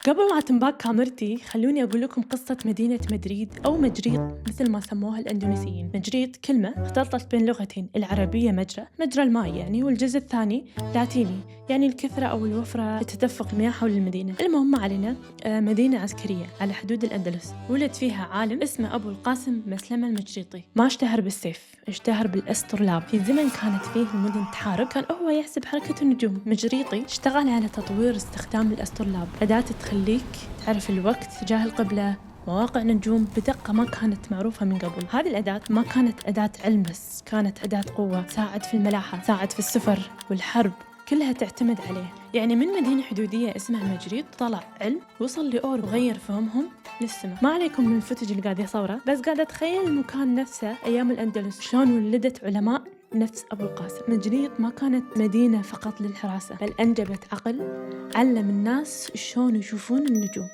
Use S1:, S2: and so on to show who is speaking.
S1: قبل لا تنباك كاميرتي خلوني أقول لكم قصة مدينة مدريد أو مجريط مثل ما سموها الأندونيسيين. مجريط كلمة اختلطت بين لغتين، العربية مجرى الماء يعني، والجزء الثاني لاتيني يعني الكثرة أو الوفرة لتدفق المياه حول المدينة. المهم ما علينا. مدينة عسكرية على حدود الأندلس، ولد فيها عالم اسمه أبو القاسم مسلمة المجريطي. ما اشتهر بالسيف، اشتهر بالأسترلاب. في زمن كانت فيه المدن تحارب كان هو يحسب حركة النجوم. مجريطي اشتغل على تطوير استخدام الأسترلاب، أداة تخليك تعرف الوقت تجاه القبلة، مواقع نجوم بدقة ما كانت معروفة من قبل. هذه الأداة ما كانت أداة علم بس، كانت أداة قوة، تساعد في الملاحة، تساعد في السفر والحرب، كلها تعتمد عليه. يعني من مدينة حدودية اسمها مجريط طلع علم وصل لأور وغير فهمهم للسماء. ما عليكم من الفوتج اللي قاعد يصوره، بس قاعد أتخيل المكان نفسه أيام الأندلس شلون ولدت علماء نفس أبو القاسم. مجريط ما كانت مدينة فقط للحراسة، بل أنجبت عقل علم الناس شلون يشوفون النجوم.